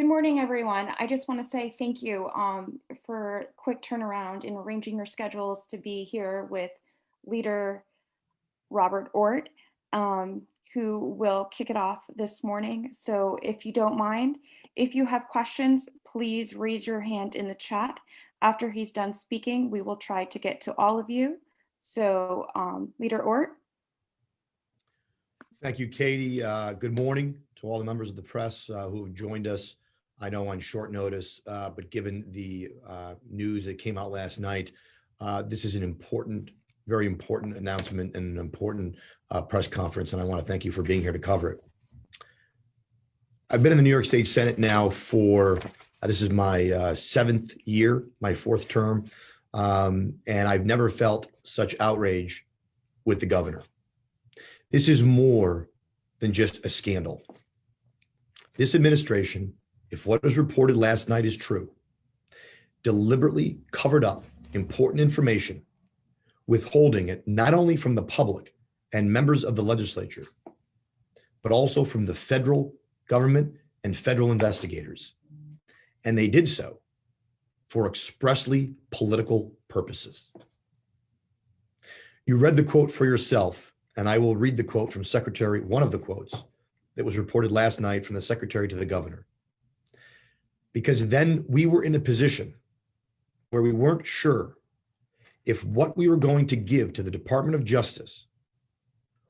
Good morning, everyone. I just want to say thank you for quick turnaround in arranging your schedules to be here with Leader Robert Ort, who will kick it off this morning. So if you don't mind, if you have questions, please raise your hand in the chat. After he's done speaking, we will try to get to all of you. So Leader Ort. Thank you, Katie. Good morning to all the members of the press who have joined us. I know on short notice, but given the news that came out last night, this is an important, very important announcement and an important press conference, and I want to thank you for being here to cover it. I've been in the New York State Senate now for, this is my seventh year, my fourth term, and I've never felt such outrage with the governor. This is more than just a scandal. This administration, if what was reported last night is true, deliberately covered up important information, withholding it not only from the public and members of the legislature, but also from the federal government and federal investigators. And they did so for expressly political purposes. You read the quote for yourself, and I will read the quote from one of the quotes that was reported last night from the secretary to the governor. Because then we were in a position where we weren't sure if what we were going to give to the Department of Justice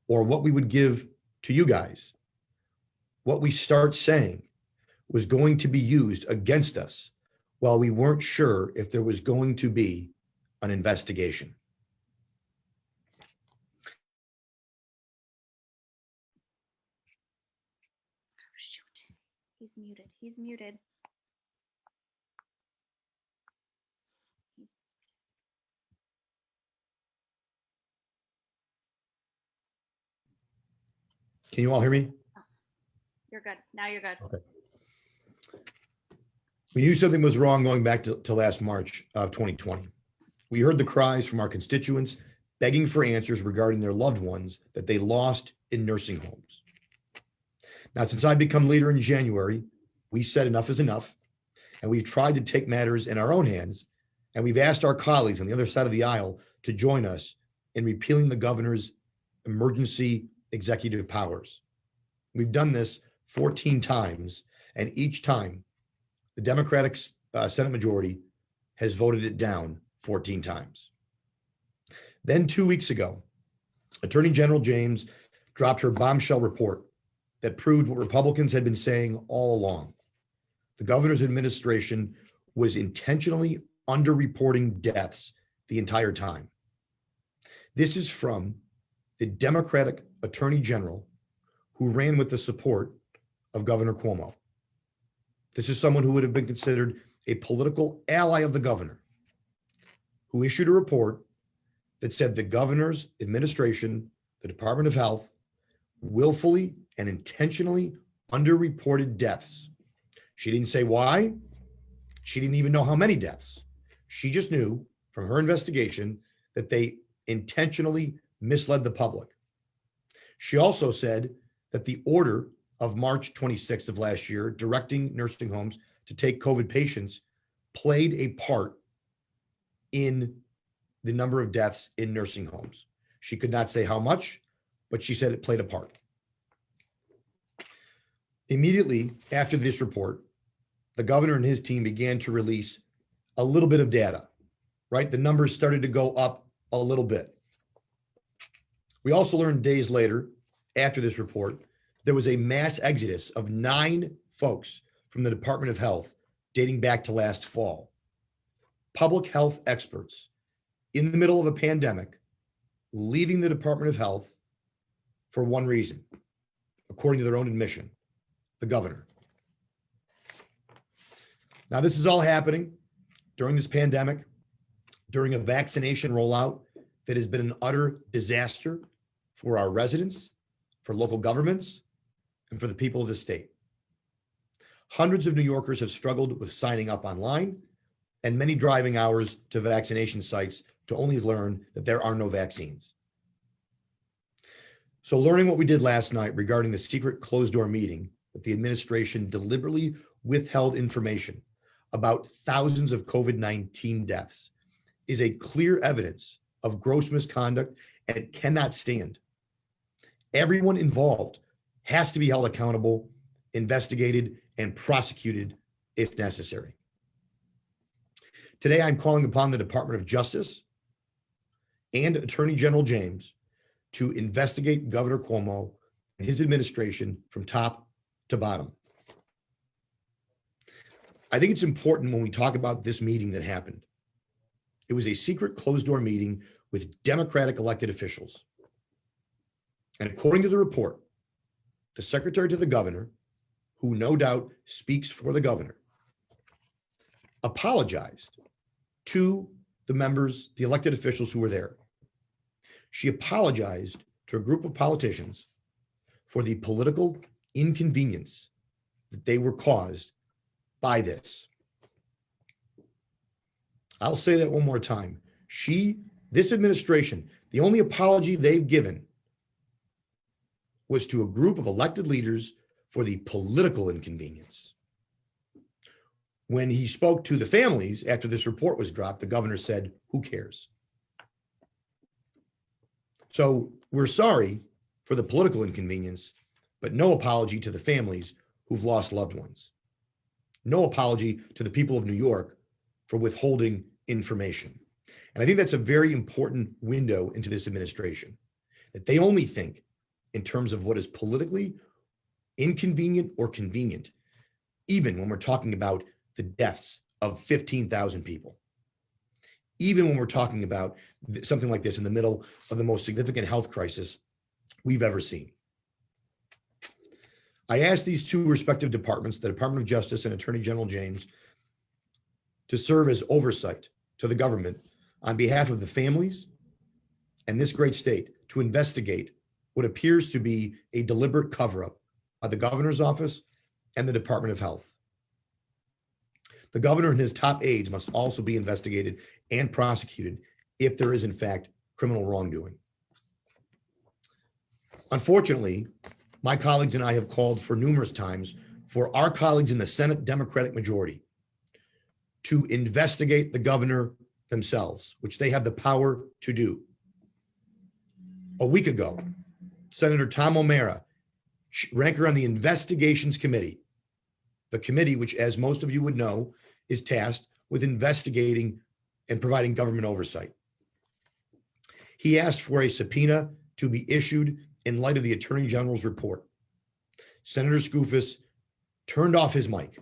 or what we would give to you guys, what we start saying was going to be used against us while we weren't sure if there was going to be an investigation. Oh, shoot. He's muted. He's muted. Can you all hear me? You're good. Now you're good. Okay. We knew something was wrong going back to last March of 2020. We heard the cries from our constituents begging for answers regarding their loved ones that they lost in nursing homes. Now, since I've become leader in January, we said enough is enough, and we've tried to take matters in our own hands, and we've asked our colleagues on the other side of the aisle to join us in repealing the governor's emergency executive powers. We've done this 14 times, and each time the Democratic Senate majority has voted it down 14 times. Then 2 weeks ago, Attorney General James dropped her bombshell report that proved what Republicans had been saying all along. The governor's administration was intentionally underreporting deaths the entire time. This is from the Democratic Attorney General who ran with the support of Governor Cuomo. This is someone who would have been considered a political ally of the governor, who issued a report that said the governor's administration, the Department of Health, willfully and intentionally underreported deaths. She didn't say why. She didn't even know how many deaths. She just knew from her investigation that they intentionally misled the public. She also said that the order of March 26th of last year, directing nursing homes to take COVID patients, played a part in the number of deaths in nursing homes. She could not say how much, but she said it played a part. Immediately after this report, the governor and his team began to release a little bit of data, right? The numbers started to go up a little bit. We also learned days later, after this report, there was a mass exodus of 9 folks from the Department of Health dating back to last fall. Public health experts in the middle of a pandemic, leaving the Department of Health for one reason, according to their own admission, the governor. Now, this is all happening during this pandemic, during a vaccination rollout that has been an utter disaster for our residents, for local governments, and for the people of the state. Hundreds of New Yorkers have struggled with signing up online, and many driving hours to vaccination sites to only learn that there are no vaccines. So learning what we did last night regarding the secret closed door meeting that the administration deliberately withheld information about thousands of COVID-19 deaths is a clear evidence of gross misconduct, and it cannot stand. Everyone involved has to be held accountable, investigated, and prosecuted if necessary. Today, I'm calling upon the Department of Justice and Attorney General James to investigate Governor Cuomo and his administration from top to bottom. I think it's important when we talk about this meeting that happened. It was a secret closed-door meeting with Democratic elected officials. And according to the report, the secretary to the governor, who no doubt speaks for the governor, apologized to the members, the elected officials who were there. She apologized to a group of politicians for the political inconvenience that they were caused by this. I'll say that one more time. This administration, the only apology they've given was to a group of elected leaders for the political inconvenience. When he spoke to the families after this report was dropped, the governor said, "Who cares?" So we're sorry for the political inconvenience, but no apology to the families who've lost loved ones. No apology to the people of New York for withholding information. And I think that's a very important window into this administration, that they only think in terms of what is politically inconvenient or convenient, even when we're talking about the deaths of 15,000 people. Even when we're talking about something like this in the middle of the most significant health crisis we've ever seen. I asked these two respective departments, the Department of Justice and Attorney General James, to serve as oversight to the government on behalf of the families and this great state to investigate what appears to be a deliberate cover-up by the governor's office and the Department of Health. The governor and his top aides must also be investigated and prosecuted if there is, in fact, criminal wrongdoing. Unfortunately, my colleagues and I have called for numerous times for our colleagues in the Senate Democratic majority to investigate the governor themselves, which they have the power to do. A week ago, Senator Tom O'Mara, ranker on the Investigations Committee, the committee which, as most of you would know, is tasked with investigating and providing government oversight. He asked for a subpoena to be issued in light of the Attorney General's report. Senator Skoufis turned off his mic.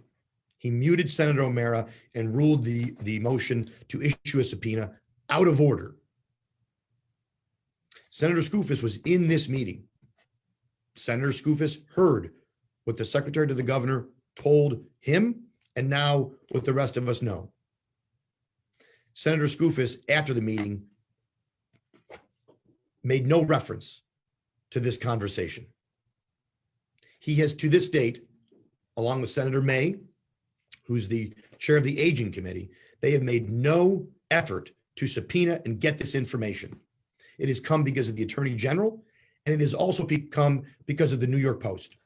He muted Senator O'Mara and ruled the motion to issue a subpoena out of order. Senator Skoufis was in this meeting. Senator Skoufis heard what the secretary to the governor told him, and now what the rest of us know. Senator Skoufis, after the meeting, made no reference to this conversation. He has, to this date, along with Senator May, who's the chair of the Aging Committee, they have made no effort to subpoena and get this information. It has come because of the Attorney General, and it has also come because of the New York Post.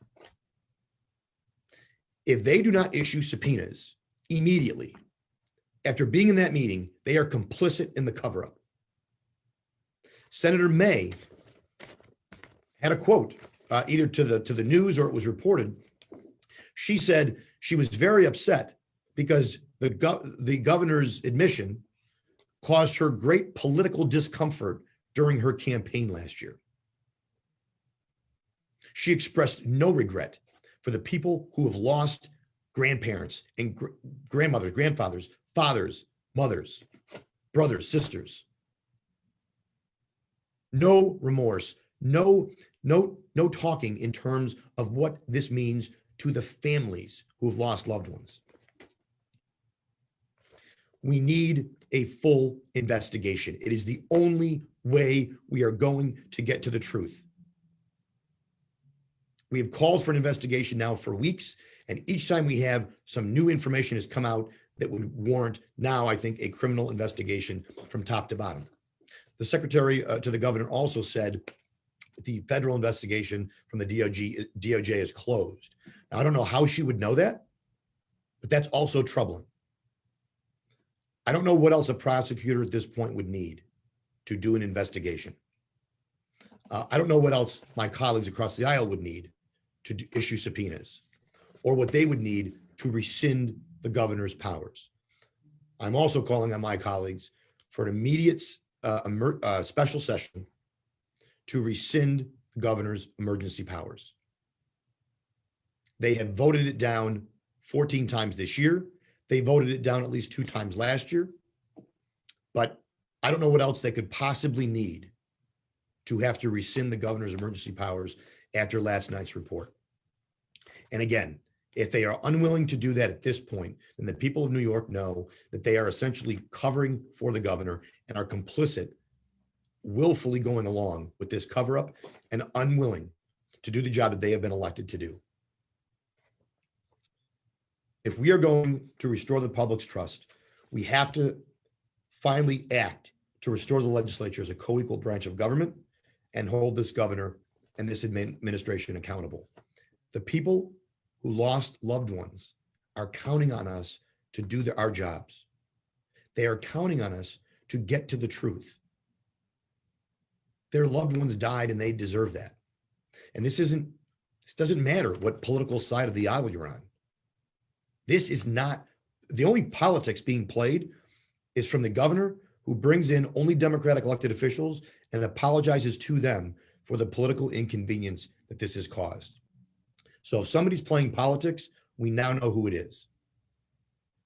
If they do not issue subpoenas immediately after being in that meeting, they are complicit in the cover-up. Senator May had a quote, either to the news or it was reported. She said she was very upset because the governor's admission caused her great political discomfort during her campaign last year. She expressed no regret for the people who have lost grandparents and grandmothers, grandfathers, fathers, mothers, brothers, sisters. No remorse, no talking in terms of what this means to the families who have lost loved ones. We need a full investigation. It is the only way we are going to get to the truth. We have called for an investigation now for weeks, and each time we have some new information has come out that would warrant now, I think, a criminal investigation from top to bottom. The secretary to the governor also said the federal investigation from the DOJ is closed. Now, I don't know how she would know that, but that's also troubling. I don't know what else a prosecutor at this point would need to do an investigation. I don't know what else my colleagues across the aisle would need to issue subpoenas, or what they would need to rescind the governor's powers. I'm also calling on my colleagues for an immediate special session to rescind the governor's emergency powers. They have voted it down 14 times this year. They voted it down at least 2 times last year. But I don't know what else they could possibly need to have to rescind the governor's emergency powers after last night's report. And again, if they are unwilling to do that at this point, then the people of New York know that they are essentially covering for the governor and are complicit, willfully going along with this cover up and unwilling to do the job that they have been elected to do. If we are going to restore the public's trust, we have to finally act to restore the legislature as a co-equal branch of government and hold this governor and this administration accountable. The people who lost loved ones are counting on us to do our jobs. They are counting on us to get to the truth. Their loved ones died and they deserve that. And this doesn't matter what political side of the aisle you're on. This is not, the only politics being played is from the governor, who brings in only Democratic elected officials and apologizes to them for the political inconvenience that this has caused. So if somebody's playing politics, we now know who it is.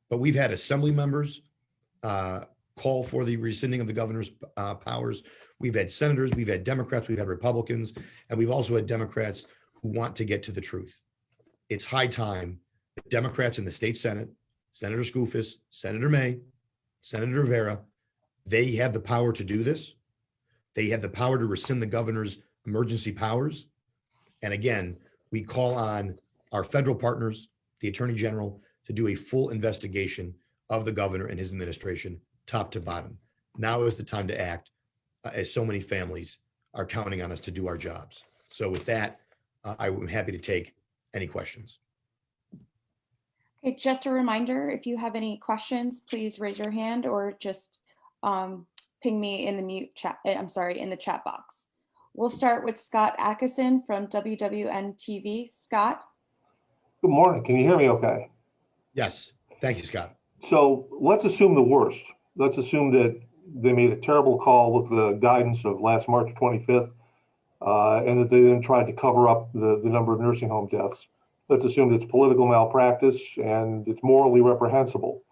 But we've had assembly members call for the rescinding of the governor's powers. We've had senators, we've had Democrats, we've had Republicans, and we've also had Democrats who want to get to the truth. It's high time that Democrats in the state Senate, Senator Skoufis, Senator May, Senator Rivera, they have the power to do this. They have the power to rescind the governor's emergency powers. And again, we call on our federal partners, the Attorney General, to do a full investigation of the governor and his administration, top to bottom. Now is the time to act, as so many families are counting on us to do our jobs. So with that, I'm happy to take any questions. Okay, just a reminder, if you have any questions, please raise your hand or just ping me in the in the chat box. We'll start with Scott Atkinson from WWN TV. Scott. Good morning. Can you hear me okay? Yes. Thank you, Scott. So let's assume the worst. Let's assume that they made a terrible call with the guidance of last March 25th, and that they then tried to cover up the number of nursing home deaths. Let's assume that it's political malpractice and it's morally reprehensible.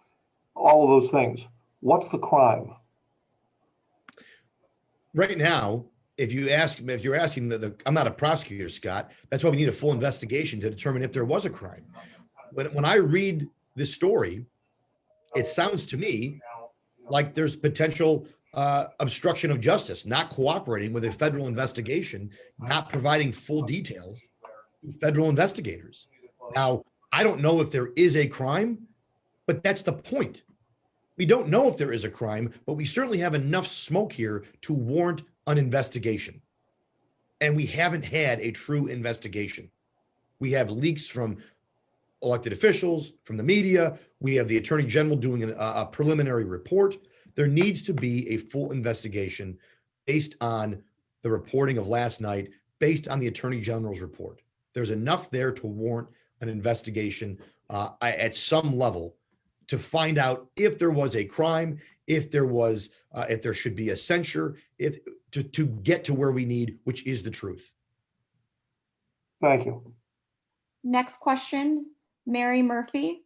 All of those things. What's the crime? Right now, if you're asking I'm not a prosecutor, Scott. That's why we need a full investigation to determine if there was a crime. When I read this story, it sounds to me like there's potential obstruction of justice, not cooperating with a federal investigation, not providing full details to federal investigators. Now, I don't know if there is a crime, but that's the point. We don't know if there is a crime, but we certainly have enough smoke here to warrant an investigation. And we haven't had a true investigation. We have leaks from elected officials, from the media. We have the Attorney General doing a preliminary report. There needs to be a full investigation based on the reporting of last night, based on the Attorney General's report. There's enough there to warrant an investigation at some level to find out if there was a crime, if there should be a censure, to get to where we need, which is the truth. Thank you. Next question, Mary Murphy,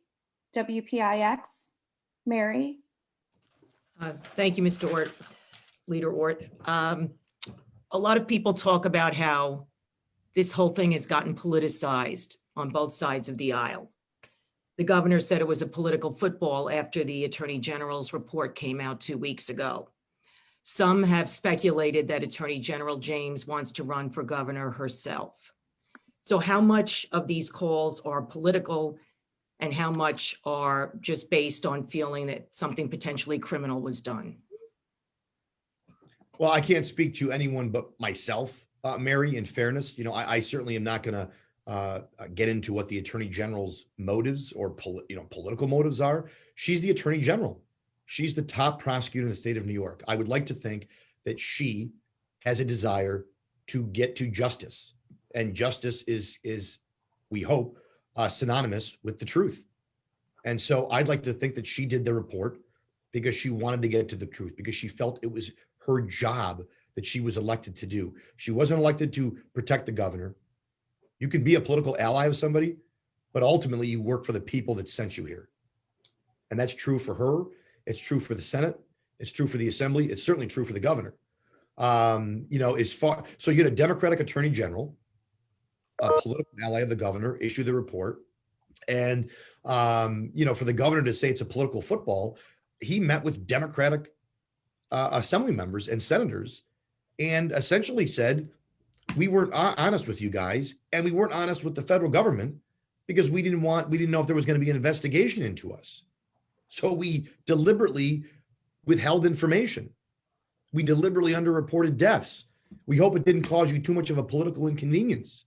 WPIX. Mary. Thank you, Mr. Ort, Leader Ort. A lot of people talk about how this whole thing has gotten politicized on both sides of the aisle. The governor said it was a political football after the Attorney General's report came out 2 weeks ago. Some have speculated that Attorney General James wants to run for governor herself. So how much of these calls are political and how much are just based on feeling that something potentially criminal was done? Well, I can't speak to anyone but myself, Mary, in fairness. I certainly am not going get into what the attorney general's motives or political motives are. She's the attorney general. She's the top prosecutor in the state of New York. I would like to think that she has a desire to get to justice, and justice is we hope synonymous with the truth. And so I'd like to think that she did the report because she wanted to get to the truth, because she felt it was her job that she was elected to do. She wasn't elected to protect the governor. You can be a political ally of somebody, but ultimately you work for the people that sent you here. And that's true for her. It's true for the Senate. It's true for the Assembly. It's certainly true for the governor. So you get a Democratic attorney general, a political ally of the governor, issue the report. And, for the governor to say it's a political football, he met with Democratic assembly members and senators and essentially said, we weren't honest with you guys, and we weren't honest with the federal government because we didn't know if there was going to be an investigation into us. So we deliberately withheld information. We deliberately underreported deaths. We hope it didn't cause you too much of a political inconvenience.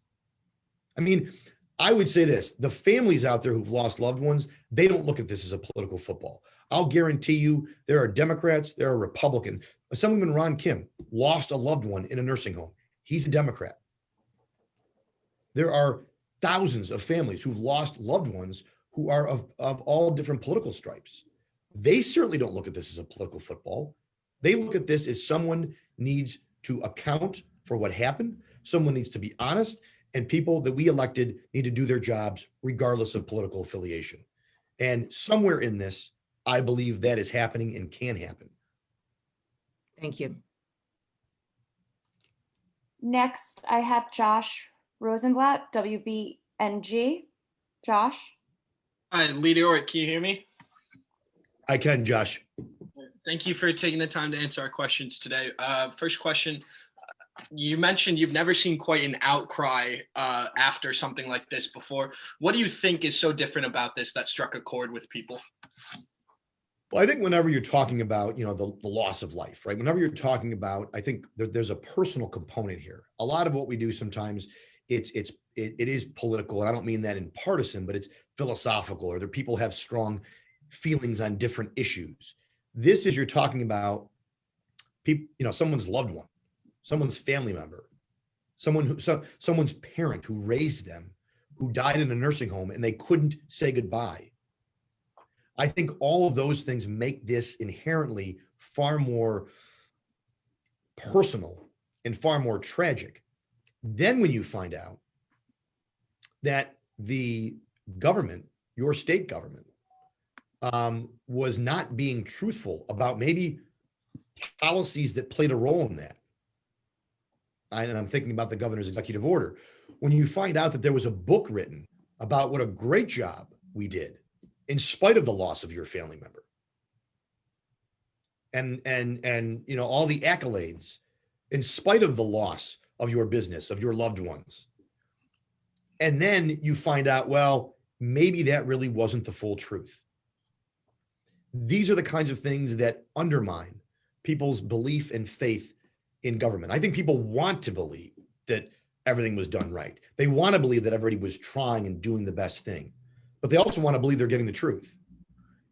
I mean, I would say this, the families out there who've lost loved ones, they don't look at this as a political football. I'll guarantee you there are Democrats, there are Republicans. Assemblyman Ron Kim lost a loved one in a nursing home. He's a Democrat. There are thousands of families who've lost loved ones who are of all different political stripes. They certainly don't look at this as a political football. They look at this as someone needs to account for what happened. Someone needs to be honest, and people that we elected need to do their jobs regardless of political affiliation. And somewhere in this, I believe that is happening and can happen. Thank you. Next, I have Josh Rosenblatt, WBNG. Josh? Hi, Leader Orr, can you hear me? I can, Josh. Thank you for taking the time to answer our questions today. First question, you mentioned you've never seen quite an outcry after something like this before. What do you think is so different about this that struck a chord with people? Well, I think whenever you're talking about, the loss of life, right? Whenever you're talking about, I think there's a personal component here. A lot of what we do sometimes, it is political, and I don't mean that in partisan, but it's philosophical, or people have strong feelings on different issues. This is, you're talking about people, someone's loved one, someone's family member, someone's parent who raised them, who died in a nursing home, and they couldn't say goodbye. I think all of those things make this inherently far more personal and far more tragic. Then when you find out that the government, your state government, was not being truthful about maybe policies that played a role in that. And I'm thinking about the governor's executive order. When you find out that there was a book written about what a great job we did in spite of the loss of your family member, and all the accolades in spite of the loss of your business, of your loved ones. And then you find out, well, maybe that really wasn't the full truth. These are the kinds of things that undermine people's belief and faith in government. I think people want to believe that everything was done right. They want to believe that everybody was trying and doing the best thing, but they also want to believe they're getting the truth.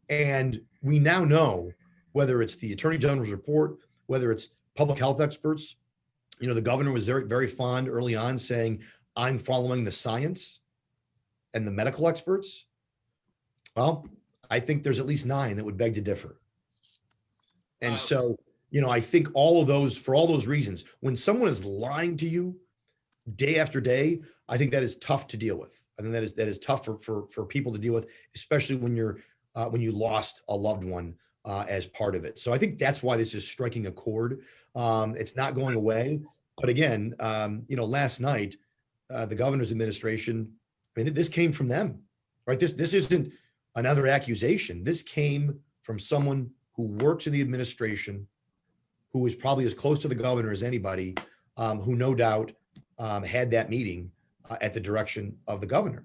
And we now know, whether it's the Attorney General's report, whether it's public health experts, the governor was very, very fond early on saying, I'm following the science and the medical experts. Well, I think there's at least 9 that would beg to differ. And so, I think all of those, for all those reasons, when someone is lying to you day after day, I think that is tough to deal with. I think that is tough for people to deal with, especially when when you lost a loved one as part of it. So I think that's why this is striking a chord. It's not going away. But again, last night, the governor's administration, this came from them, right? This isn't another accusation. This came from someone who works in the administration, who is probably as close to the governor as anybody, who no doubt had that meeting at the direction of the governor.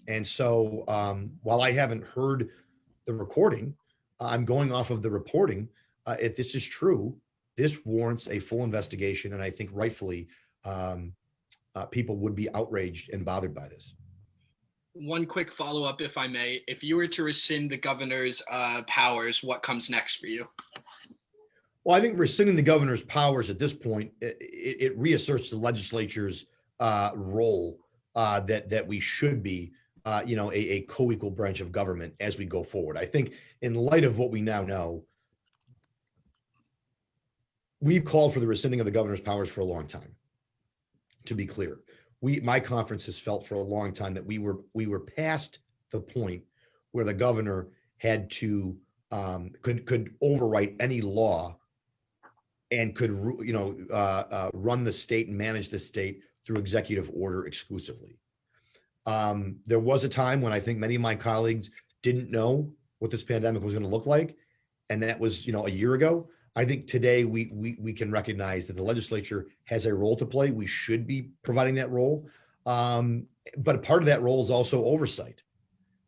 And so while I haven't heard the recording, I'm going off of the reporting. If this is true, this warrants a full investigation. And I think rightfully, people would be outraged and bothered by this. One quick follow-up, if I may. If you were to rescind the governor's powers, what comes next for you? Well, I think rescinding the governor's powers at this point, it reasserts the legislature's role that we should be, a co-equal branch of government as we go forward. I think in light of what we now know, we've called for the rescinding of the governor's powers for a long time. To be clear, my conference has felt for a long time that we were past the point where the governor had to could overwrite any law and could run the state and manage the state through executive order exclusively. There was a time when I think many of my colleagues didn't know what this pandemic was going to look like, and that was a year ago. I think today we can recognize that the legislature has a role to play. We should be providing that role, but a part of that role is also oversight.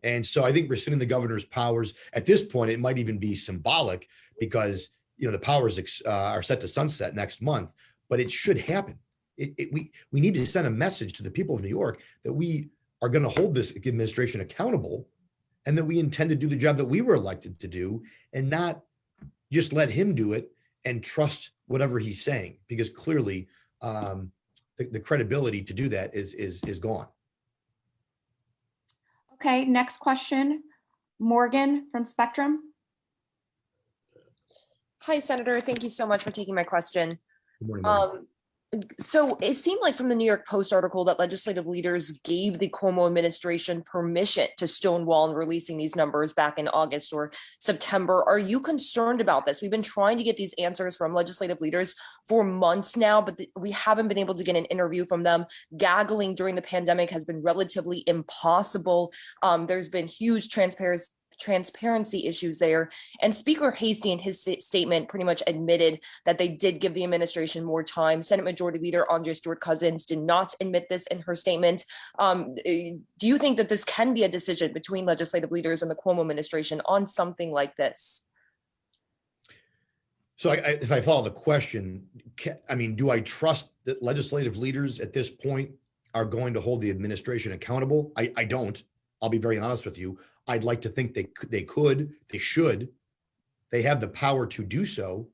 And so I think rescinding the governor's powers at this point, it might even be symbolic because the powers are set to sunset next month, but it should happen. We need to send a message to the people of New York that we are going to hold this administration accountable, and that we intend to do the job that we were elected to do, and not just let him do it and trust whatever he's saying, because clearly the credibility to do that is gone. Okay, next question. Morgan from Spectrum. Hi, Senator. Thank you so much for taking my question. Good morning, Morgan. So it seemed like from the New York Post article that legislative leaders gave the Cuomo administration permission to stonewall in releasing these numbers back in August or September. Are you concerned about this? We've been trying to get these answers from legislative leaders for months now, but we haven't been able to get an interview from them. Gaggling during the pandemic has been relatively impossible. There's been huge transparency issues there. And Speaker Hastie in his statement pretty much admitted that they did give the administration more time. Senate Majority Leader Andrea Stewart-Cousins did not admit this in her statement. Do you think that this can be a decision between legislative leaders and the Cuomo administration on something like this? So if I follow the question, do I trust that legislative leaders at this point are going to hold the administration accountable? I don't. I'll be very honest with you. I'd like to think they could, they should. They have the power to do so,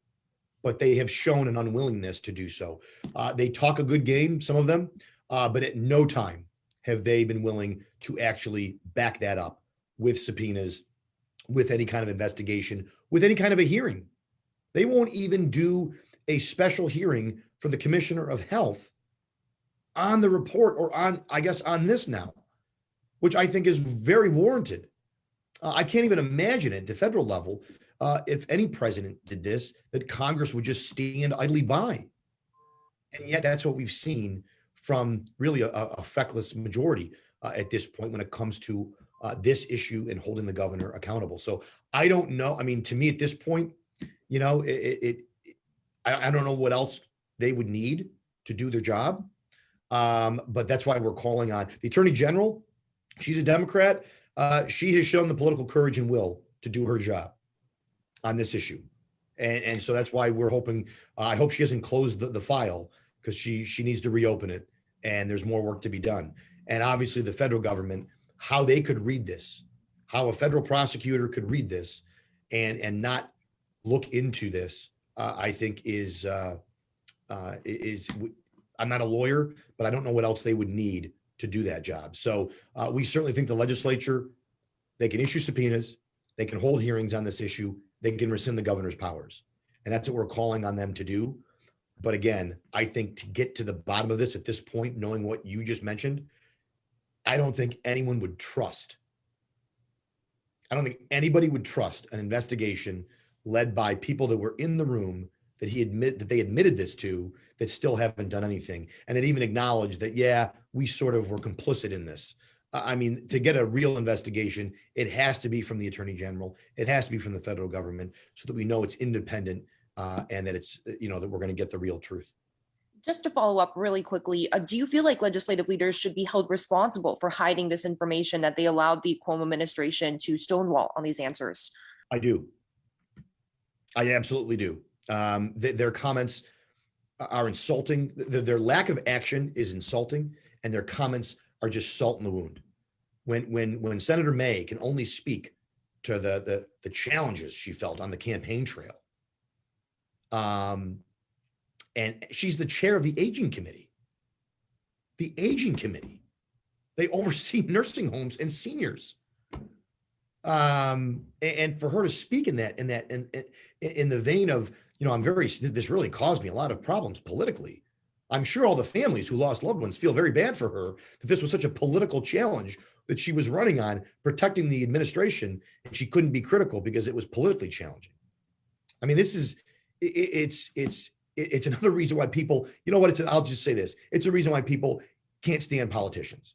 but they have shown an unwillingness to do so. They talk a good game, some of them, but at no time have they been willing to actually back that up with subpoenas, with any kind of investigation, with any kind of a hearing. They won't even do a special hearing for the Commissioner of Health on the report, or on this now, which I think is very warranted. I can't even imagine at the federal level, if any president did this, that Congress would just stand idly by. And yet that's what we've seen from really a feckless majority at this point when it comes to this issue and holding the governor accountable. So I don't know. To me at this point, I don't know what else they would need to do their job. But that's why we're calling on the Attorney General. She's a Democrat. She has shown the political courage and will to do her job on this issue. And so that's why we're hoping, I hope she hasn't closed the file, because she needs to reopen it, and there's more work to be done. And obviously the federal government, how they could read this, how a federal prosecutor could read this and not look into this, I think is I'm not a lawyer, but I don't know what else they would need to do that job. So we certainly think the legislature, they can issue subpoenas, they can hold hearings on this issue, they can rescind the governor's powers. And that's what we're calling on them to do. But again, I think to get to the bottom of this at this point, knowing what you just mentioned, I don't think anyone would trust. I don't think anybody would trust an investigation led by people that were in the room that they admitted this to, that still haven't done anything, and that even acknowledge that, yeah, we sort of were complicit in this. To get a real investigation, it has to be from the Attorney General. It has to be from the federal government, so that we know it's independent and that it's, that we're going to get the real truth. Just to follow up really quickly, do you feel like legislative leaders should be held responsible for hiding this information that they allowed the Cuomo administration to stonewall on these answers? I do. I absolutely do. Their comments are insulting. Their lack of action is insulting, and their comments are just salt in the wound. When Senator May can only speak to the challenges she felt on the campaign trail, and she's the chair of the aging committee. The aging committee, they oversee nursing homes and seniors. And for her to speak in the vein of, this really caused me a lot of problems politically. I'm sure all the families who lost loved ones feel very bad for her that this was such a political challenge that she was running on, protecting the administration, and she couldn't be critical because it was politically challenging. I mean, it's another reason why people, I'll just say this. It's a reason why people can't stand politicians.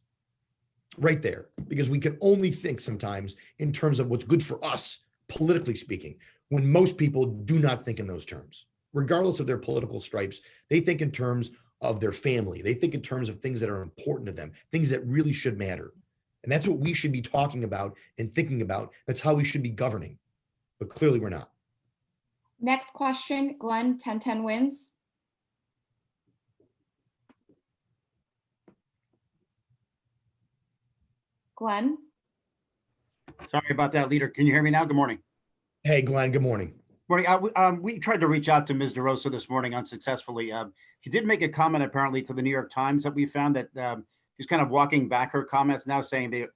Right there, because we can only think sometimes in terms of what's good for us, politically speaking, when most people do not think in those terms, regardless of their political stripes. They think in terms of their family. They think in terms of things that are important to them, things that really should matter. And that's what we should be talking about and thinking about. That's how we should be governing. But clearly we're not. Next question, Glenn, 1010 wins. Glenn? Sorry about that, Leader. Can you hear me now? Good morning. Hey, Glenn, good morning. Morning. We tried to reach out to Ms. DeRosa this morning unsuccessfully. She did make a comment apparently to the New York Times that we found that she's kind of walking back her comments now, saying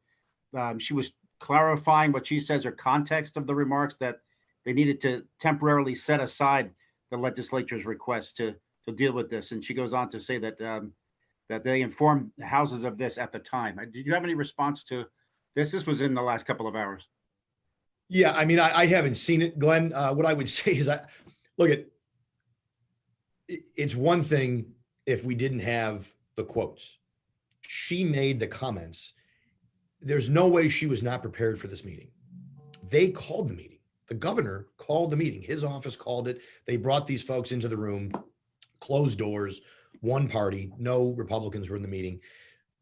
that she was clarifying what she says are context of the remarks, that they needed to temporarily set aside the legislature's request to deal with this. And she goes on to say that that they informed the houses of this at the time. Did you have any response to this? This was in the last couple of hours. Yeah, I mean, I haven't seen it, Glenn. What I would say is, it's one thing if we didn't have the quotes. She made the comments. There's no way she was not prepared for this meeting. They called the meeting. The governor called the meeting. His office called it. They brought these folks into the room, closed doors, one party, no Republicans were in the meeting.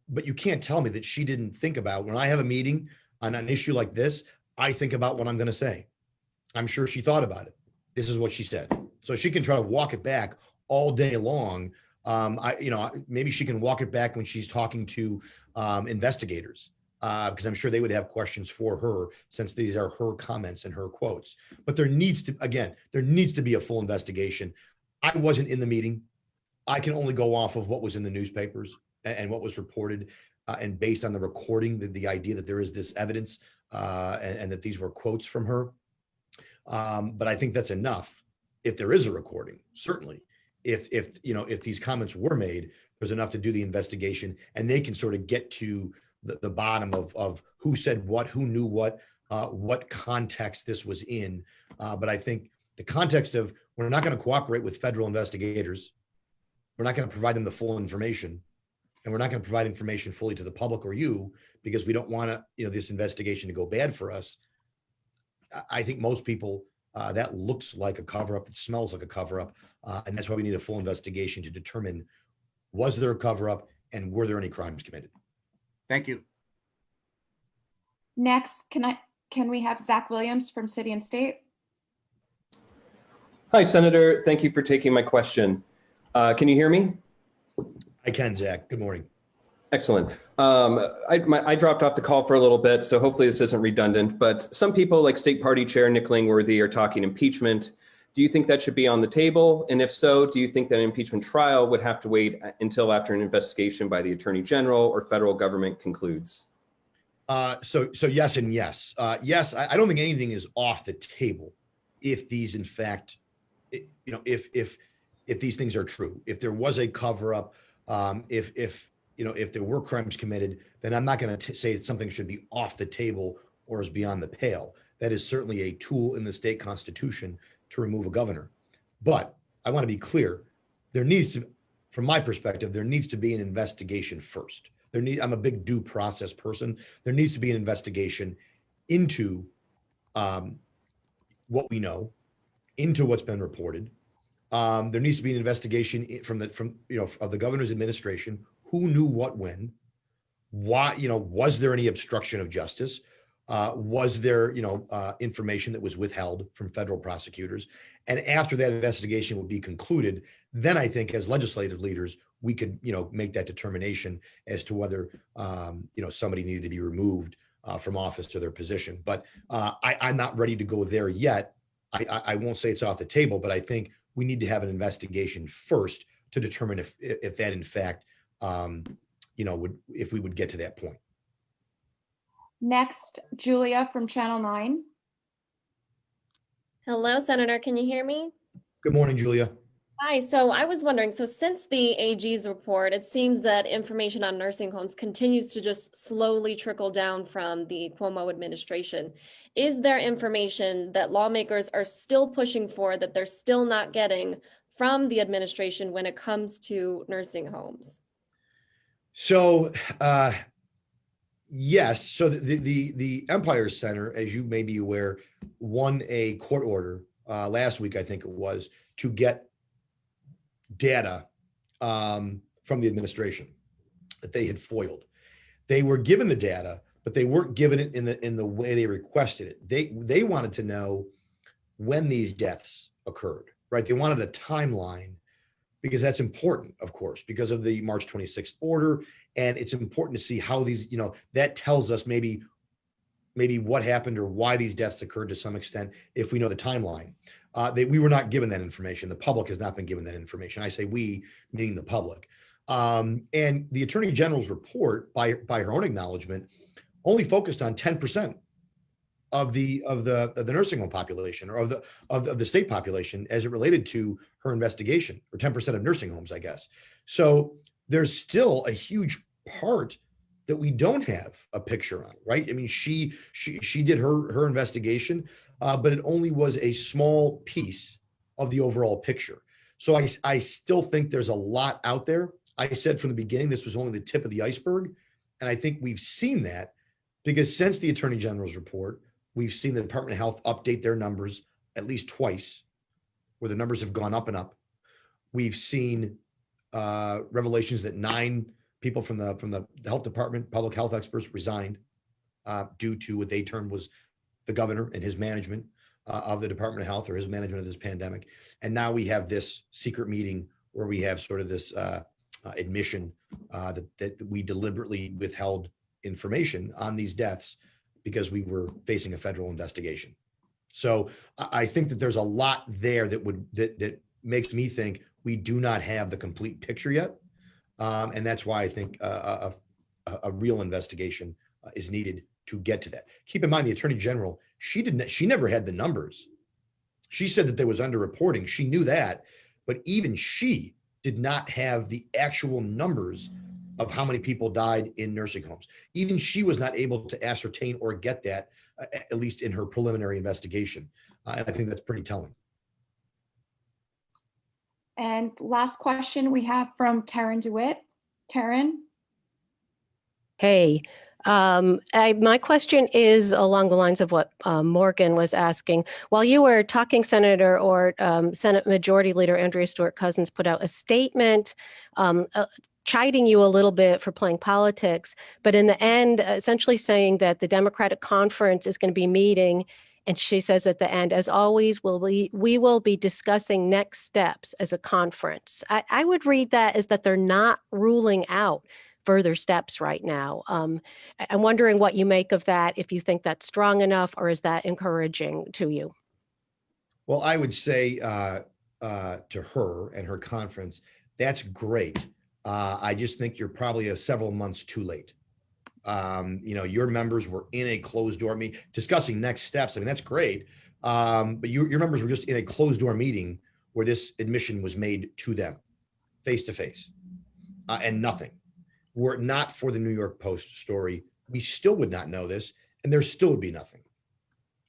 But you can't tell me that she didn't think about, when I have a meeting on an issue like this, I think about what I'm going to say. I'm sure she thought about it. This is what she said. So she can try to walk it back all day long. Maybe she can walk it back when she's talking to investigators, because I'm sure they would have questions for her, since these are her comments and her quotes. But there needs to be a full investigation. I wasn't in the meeting. I can only go off of what was in the newspapers and what was reported, and based on the recording, the idea that there is this evidence, and that these were quotes from her. But I think that's enough. If there is a recording, certainly, if these comments were made, there's enough to do the investigation, and they can sort of get to the bottom of who said what, who knew what context this was in. But I think the context of, we're not going to cooperate with federal investigators. We're not going to provide them the full information, and we're not going to provide information fully to the public or you, because we don't want this investigation to go bad for us. I think most people, that looks like a cover-up, that smells like a cover-up, and that's why we need a full investigation to determine, was there a cover-up and were there any crimes committed? Thank you. Next, can we have Zach Williams from City and State? Hi, Senator. Thank you for taking my question. Can you hear me? I can, Zach. Good morning. Excellent. I dropped off the call for a little bit, so hopefully this isn't redundant, but some people like State Party Chair Nick Langworthy are talking impeachment. Do you think that should be on the table? And if so, do you think that an impeachment trial would have to wait until after an investigation by the Attorney General or federal government concludes? So yes and yes. Yes, I don't think anything is off the table if these, in fact, if these things are true. If there was a cover-up, if there were crimes committed, then I'm not going to say something should be off the table or is beyond the pale. That is certainly a tool in the state constitution to remove a governor. But I want to be clear, from my perspective, there needs to be an investigation first. I'm a big due process person. There needs to be an investigation into what we know, into what's been reported. There needs to be an investigation of the governor's administration. Who knew what when? Why, was there any obstruction of justice? Was there, information that was withheld from federal prosecutors? And after that investigation would be concluded, then I think as legislative leaders, we could, make that determination as to whether, somebody needed to be removed from office or their position. But I'm not ready to go there yet. I won't say it's off the table, but I think we need to have an investigation first to determine if that in fact, if we would get to that point. Next, Julia from Channel 9. Hello, Senator. Can you hear me? Good morning, Julia. Hi. So I was wondering, so since the AG's report, it seems that information on nursing homes continues to just slowly trickle down from the Cuomo administration. Is there information that lawmakers are still pushing for that they're still not getting from the administration when it comes to nursing homes? So, yes. So the Empire Center, as you may be aware, won a court order last week, I think it was, to get data from the administration that they had foiled. They were given the data, but they weren't given it in the way they requested it. They wanted to know when these deaths occurred, right? They wanted a timeline because that's important, of course, because of the March 26th order. And it's important to see how these, that tells us maybe what happened or why these deaths occurred to some extent, if we know the timeline. We were not given that information. The public has not been given that information. I say we, meaning the public. And the Attorney General's report, by her own acknowledgement, only focused on 10% of the nursing home population, or of the state population, as it related to her investigation, or 10% of nursing homes, I guess. So there's still a huge part that we don't have a picture on, right? I mean, she did her investigation, but it only was a small piece of the overall picture. So I still think there's a lot out there. I said from the beginning, this was only the tip of the iceberg. And I think we've seen that, because since the Attorney General's report, we've seen the Department of Health update their numbers at least twice, where the numbers have gone up and up. We've seen revelations that 9 people from the health department, public health experts, resigned due to what they termed was the governor and his management of the Department of Health, or his management of this pandemic. And now we have this secret meeting where we have sort of this admission that we deliberately withheld information on these deaths because we were facing a federal investigation. So I think that there's a lot there that makes me think we do not have the complete picture yet. And that's why I think a real investigation is needed to get to that. Keep in mind, the Attorney General, she never had the numbers. She said that there was underreporting. She knew that, but even she did not have the actual numbers of how many people died in nursing homes. Even she was not able to ascertain or get that, at least in her preliminary investigation. And I think that's pretty telling. And last question we have from Karen DeWitt. Karen? Hey, my question is along the lines of what Morgan was asking. While you were talking, Senator, or Senate Majority Leader Andrea Stewart-Cousins put out a statement chiding you a little bit for playing politics, but in the end, essentially saying that the Democratic Conference is going to be meeting. And she says at the end, as always, we will be discussing next steps as a conference. I would read that as that they're not ruling out further steps right now. I'm wondering what you make of that, if you think that's strong enough, or is that encouraging to you? Well, I would say to her and her conference, that's great. I just think you're probably several months too late. Your members were in a closed door meeting discussing next steps. I mean, that's great. But your members were just in a closed door meeting where this admission was made to them face to face, and nothing. Were it not for the New York Post story, we still would not know this, and there still would be nothing.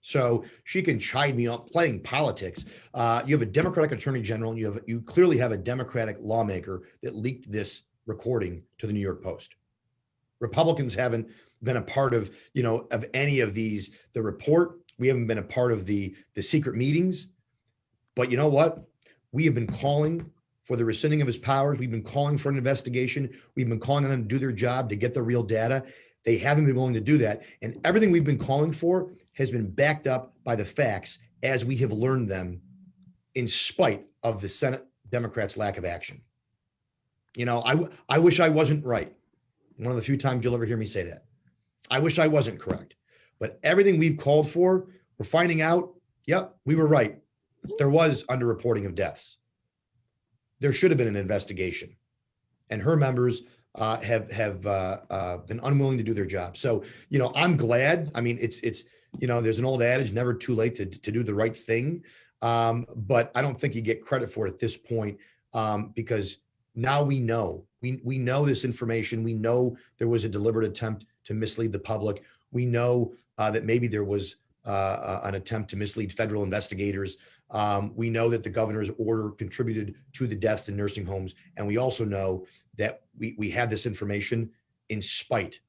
So she can chide me up playing politics. You have a Democratic Attorney General, and you clearly have a Democratic lawmaker that leaked this recording to the New York Post. Republicans haven't been a part of any of these, the report. We haven't been a part of the secret meetings. But you know what? We have been calling for the rescinding of his powers. We've been calling for an investigation. We've been calling on them to do their job, to get the real data. They haven't been willing to do that. And everything we've been calling for has been backed up by the facts as we have learned them in spite of the Senate Democrats' lack of action. You know, I wish I wasn't right. One of the few times you'll ever hear me say that. I wish I wasn't correct. But everything we've called for, we're finding out, yep, we were right. There was underreporting of deaths. There should have been an investigation. And her members have been unwilling to do their job. So, you know, I'm glad. I mean, it's you know, there's an old adage, never too late to do the right thing. But I don't think you get credit for it at this point, because now we know. We know this information. We know there was a deliberate attempt to mislead the public. We know that maybe there was an attempt to mislead federal investigators. We know that the governor's order contributed to the deaths in nursing homes. And we also know that we had this information in spite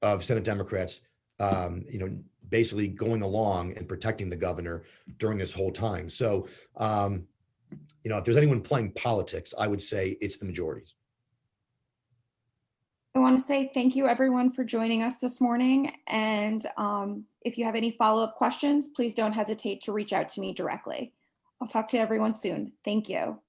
of Senate Democrats, you know, basically going along and protecting the governor during this whole time. So, you know, if there's anyone playing politics, I would say it's the majorities. I want to say thank you everyone for joining us this morning. And if you have any follow-up questions, please don't hesitate to reach out to me directly. I'll talk to everyone soon. Thank you.